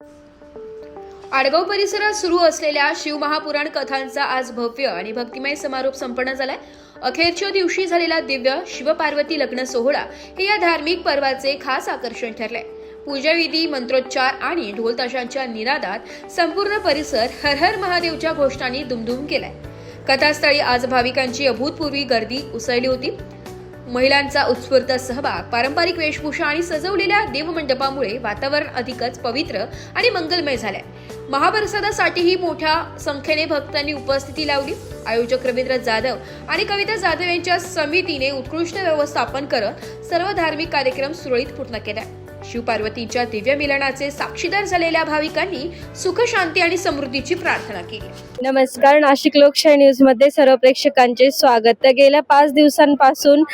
आडगाव परिसरात सुरू असलेल्या शिवमहापुराण कथांचा आज भव्य आणि भक्तिमय समारोप संपन्न झालाय। अखेरच्या दिवशी झालेला दिव्य शिवपार्वती लग्न सोहळा हे या धार्मिक पर्वाचे खास आकर्षण ठरले। पूजाविधी, मंत्रोच्चार आणि ढोल ताशांच्या निनादात संपूर्ण परिसर हर हर महादेवच्या घोषणांनी दुमदुम केलाय। कथास्थळी आज भाविकांची अभूतपूर्व गर्दी उसळली होती। महिलांचा उत्स्फूर्त सहभाग, पारंपरिक वेशभूषा आणि सजवलेल्या देवमंडपामुळे वातावरण अधिकच पवित्र आणि मंगलमय झाले। महाप्रसादासाठीही मोठ्या संख्येने भक्तांनी उपस्थिती लावली। आयोजक रवींद्र जाधव आणि कविता जाधव यांच्या समितीने उत्कृष्ट व्यवस्थापन करत सर्व धार्मिक कार्यक्रम सुरळीत पूर्ण केले। शिवपार्वतीच्या दिव्य मिलनाचे साक्षीदार झालेल्या भाविकांनी सुख, शांती आणि समृद्धीची प्रार्थना केली। नमस्कार, नाशिक लोकशाही न्यूज मध्ये सर्व प्रेक्षकांचे स्वागत। तर गेल्या 5 दिवसांपासून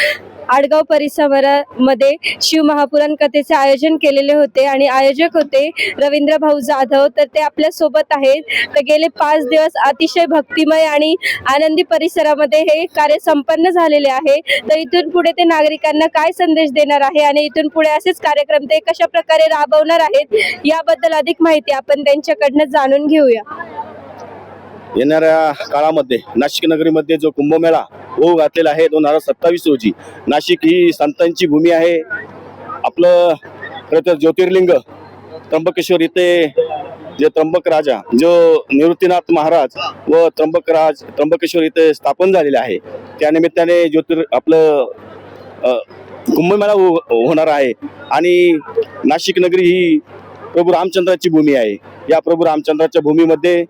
आडगाव परिसरामध्ये शिवमहापुराण कथेचे आयोजन केलेले होते आणि आयोजक होते रवींद्र भाऊ जाधव। तर ते आपल्या सोबत आहेत। तर गेले 5 दिवस अतिशय भक्तिमय आणि आनंदी परिसरामध्ये हे कार्य संपन्न झालेले आहे। तर इथून पुढे ते नागरिकांना काय संदेश देणार आहे आणि इथून पुढे असेच कार्यक्रम ते कशा प्रकारे राबवणार आहेत याबद्दल अधिक माहिती आपण त्यांच्याकडनं जाणून घेऊया। येणाऱ्या काळामध्ये नाशिक नगरीमध्ये जो कुंभमेळा होऊ घातलेला आहे 2027 रोजी, नाशिक ही संतांची भूमी आहे। आपलं खरं तर ज्योतिर्लिंग त्र्यंबकेश्वर इथे जे त्र्यंबक राजा जो निवृत्तीनाथ महाराज व त्र्यंबकेश्वर इथे स्थापन झालेले आहे, त्या निमित्ताने आपलं कुंभमेळा होणार आहे। आणि नाशिक नगरी ही प्रभू रामचंद्राची भूमी आहे। या प्रभू रामचंद्राच्या भूमीमध्ये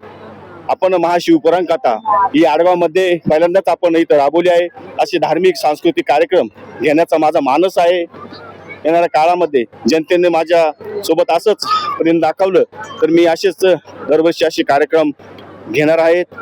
आपण महाशिवपुराण कथा ही आडगावमध्ये पहिल्यांदाच आपण इथं राबवली आहे। असे धार्मिक सांस्कृतिक कार्यक्रम घेण्याचा माझा मानस आहे। येणाऱ्या काळामध्ये जनतेने माझ्या सोबत असंच प्रेम दाखवलं तर मी असेच दरवर्षी असे कार्यक्रम घेणार आहेत।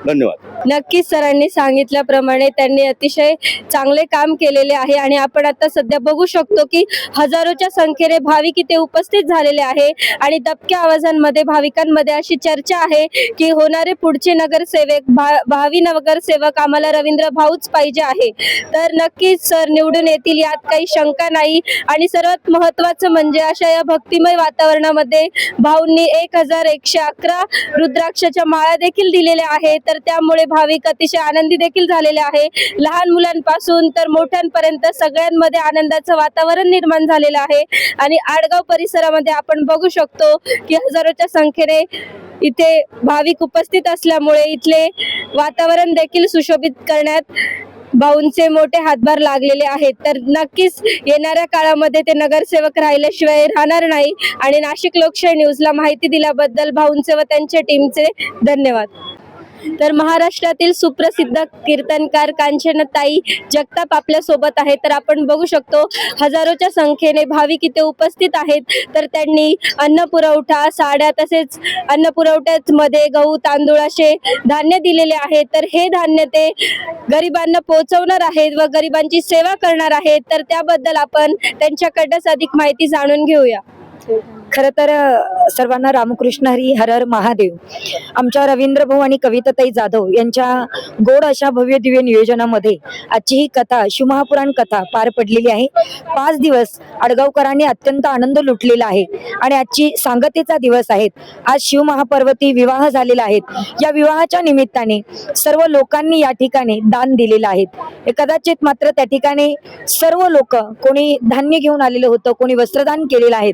धन्यवाद। नक्कीच सरांनी सांगितल्याप्रमाणे त्यांनी अतिशय चांगले काम केलेले आहे आणि आपण आता सध्या बघू शकतो की हजारोच्या संख्येने भाविक इथे उपस्थित झालेले आहे आणि दबक्या आवाजांमध्ये भाविकांमध्ये अशी चर्चा आहे की होणारे पुढचे नगरसेवक भावी नगरसेवक आम्हाला रवींद्र भाऊच पाहिजे आहे। तर नक्कीच सर निवडून येतील यात काही शंका नाही। आणि सर्वात महत्त्वाचं म्हणजे अशा या भक्तिमय वातावरणामध्ये भाऊंनी 1111 रुद्राक्षाच्या माळा देखील दिलेल्या आहेत। तर त्यामुळे भाविक अतिशय आनंदी देखील झालेले आहे। लहान मुलांपासून तर मोठ्यांपर्यंत सगळ्यांमध्ये आनंदाचं वातावरण निर्माण झालेलं आहे। आणि आडगाव परिसरामध्ये आपण बघू शकतो की हजारोच्या संख्येने इथे भाविक उपस्थित असल्यामुळे इथले वातावरण देखील सुशोभित करण्यात भाऊंचे मोठे हातभार लागलेले आहेत। तर नक्कीच येणाऱ्या काळामध्ये ते नगरसेवक राहिल्याशिवाय राहणार नाही। आणि नाशिक लोकशाही न्यूजला माहिती दिल्याबद्दल भाऊंचे व त्यांच्या टीमचे धन्यवाद। तर महाराष्ट्रातील सुप्रसिद्ध कीर्तनकार कांचनताई जगताप आपल्या सोबत आहेत। तर आपण बघू शकतो हजारोच्या संख्येने भाविक इथे उपस्थित आहेत। तर त्यांनी अन्न पुरवठा, साड्या तसेच अन्न पुरवठ्यामध्ये गहू, तांदूळ असे धान्य दिलेले आहे। तर हे धान्य ते गरिबांना पोहोचवणार आहेत व गरिबांची सेवा करणार आहेत। तर त्याबद्दल आपण त्यांच्याकडूनच अधिक माहिती जाणून घेऊया। खरं तर सर्वांना रामकृष्ण हरी, हर हर महादेव। आमच्या रवींद्र भाऊ आणि कविताताई जाधव यांच्या गोड अशा भव्य दिव्य नियोजनामध्ये आजची ही कथा, शिवमहापुराण कथा पार पडलेली आहे। 5 दिवस आडगावकरांनी अत्यंत आनंद लुटलेला आहे आणि आजची सांगतेचा दिवस आहे। आज शिवमहापार्वती विवाह झालेला आहे। या विवाहाच्या निमित्ताने सर्व लोकांनी या ठिकाणी दान दिलेलं आहे। कदाचित मात्र त्या ठिकाणी सर्व लोक, कोणी धान्य घेऊन आलेलं होतं, कोणी वस्त्रदान केलेलं आहे।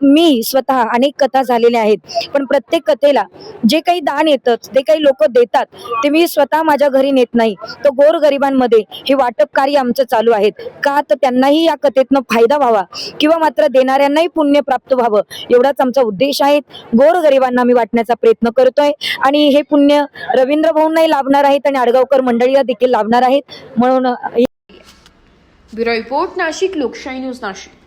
मी स्वतः अनेक कथा झालेल्या आहेत, पण प्रत्येक कथेला जे काही दान येतं, जे काही लोक देतात ते मी स्वतः माझ्या घरी नेत नाही। तो गोर गरिबांमध्ये हे वाटप कार्य आमचं चालू आहे। का तर त्यांनाही या कथेतनं फायदा व्हावा किंवा मात्र देणाऱ्यांनाही पुण्य प्राप्त व्हावं, एवढाच आमचा उद्देश आहे। गोर गरिबांना मी वाटण्याचा प्रयत्न करतोय आणि हे पुण्य रवींद्र भाऊंनाही लाभणार आहेत आणि आडगावकर मंडळीला देखील लाभणार आहेत। म्हणून ब्युरो रिपोर्ट, नाशिक लोकशाही न्यूज, नाशिक।